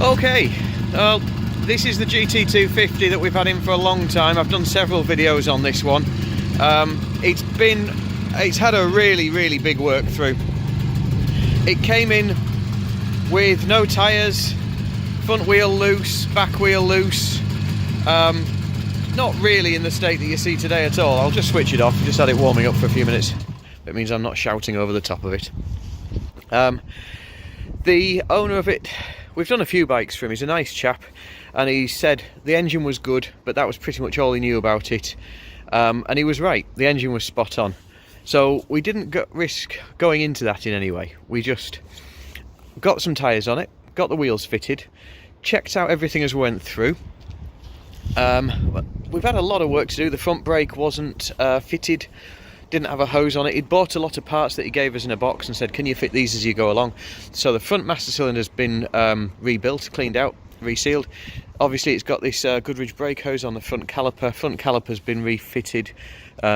Okay, well, this is the GT250 that we've had in for a long time. I've done several videos on this one. It's had a really big work through. It came in with no tyres, front wheel loose, back wheel loose. Not really in the state that you see today at all. I'll just switch it off. Just had it warming up for a few minutes. It means I'm not shouting over the top of it. The owner of it, we've done a few bikes for him. He's a nice chap, and he said the engine was good, but that was pretty much all he knew about it. And he was right. The engine was spot on. So we didn't risk going into that in any way. We just got some tyres on it, got the wheels fitted, checked out everything as we went through. We've had a lot of work to do. The front brake wasn't fitted, didn't have a hose on it. He'd bought a lot of parts that he gave us in a box and said, can you fit these as you go along? So the front master cylinder's been rebuilt, cleaned out, resealed. Obviously it's got this Goodrich brake hose on the front caliper. Front caliper's been refitted,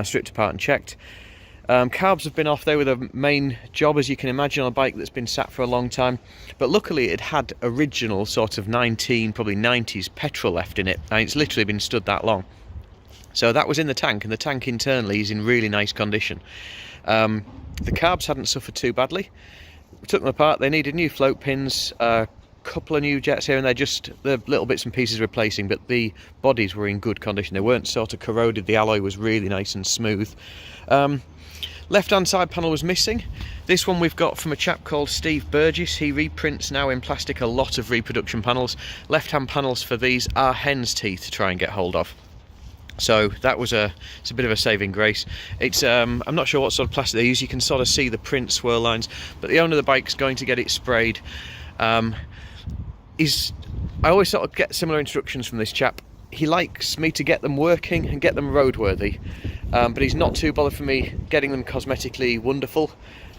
stripped apart and checked. Carbs have been off. They were the main job, as you can imagine, on a bike that's been sat for a long time. But luckily it had original sort of 19, probably 90s petrol left in it, and it's literally been stood that long. So that was in the tank, and the tank internally is in really nice condition. The carbs hadn't suffered too badly. We took them apart. They needed new float pins, a couple of new jets here and there, just the little bits and pieces replacing, but the bodies were in good condition. They weren't sort of corroded. The alloy was really nice and smooth. Left hand side panel was missing. This one we've got from a chap called Steve Burgess. He reprints now in plastic a lot of reproduction panels. Left hand panels for these are hen's teeth to try and get hold of. So that was it's a bit of a saving grace. It's I'm not sure what sort of plastic they use. You can sort of see the print swirl lines, but the owner of the bike's going to get it sprayed. I always sort of get similar instructions from this chap. He likes me to get them working and get them roadworthy, but he's not too bothered for me getting them cosmetically wonderful.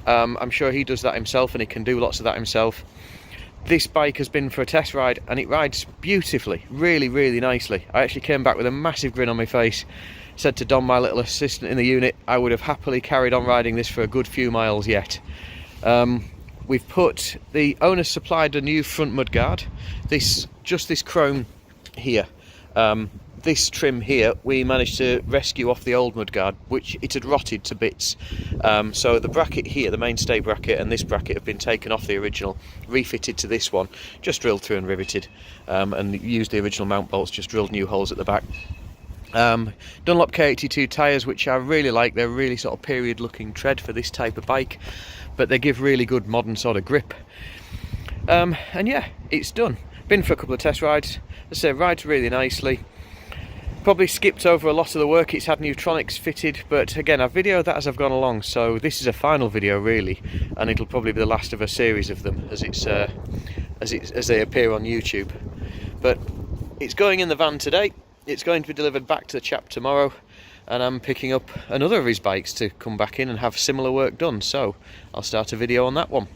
I'm sure he does that himself, and he can do lots of that himself. This bike has been for a test ride, and it rides beautifully, really nicely. I actually came back with a massive grin on my face. Said to Don, my little assistant in the unit, I would have happily carried on riding this for a good few miles yet. The owner supplied a new front mudguard. Just this chrome here. This trim here we managed to rescue off the old mudguard, which it had rotted to bits. So the bracket here, the mainstay bracket, and this bracket have been taken off the original, refitted to this one, just drilled through and riveted, and used the original mount bolts, just drilled new holes at the back. Dunlop K82 tyres, which I really like. They're really sort of period looking tread for this type of bike, but they give really good modern sort of grip. And yeah, it's done. Been for a couple of test rides. As I say, rides really nicely. Probably skipped over a lot of the work. It's had Neutronics fitted, but again, I've videoed that as I've gone along, so this is a final video really, and it'll probably be the last of a series of them as they appear on YouTube. But it's going in the van today. It's going to be delivered back to the chap tomorrow, and I'm picking up another of his bikes to come back in and have similar work done, so I'll start a video on that one.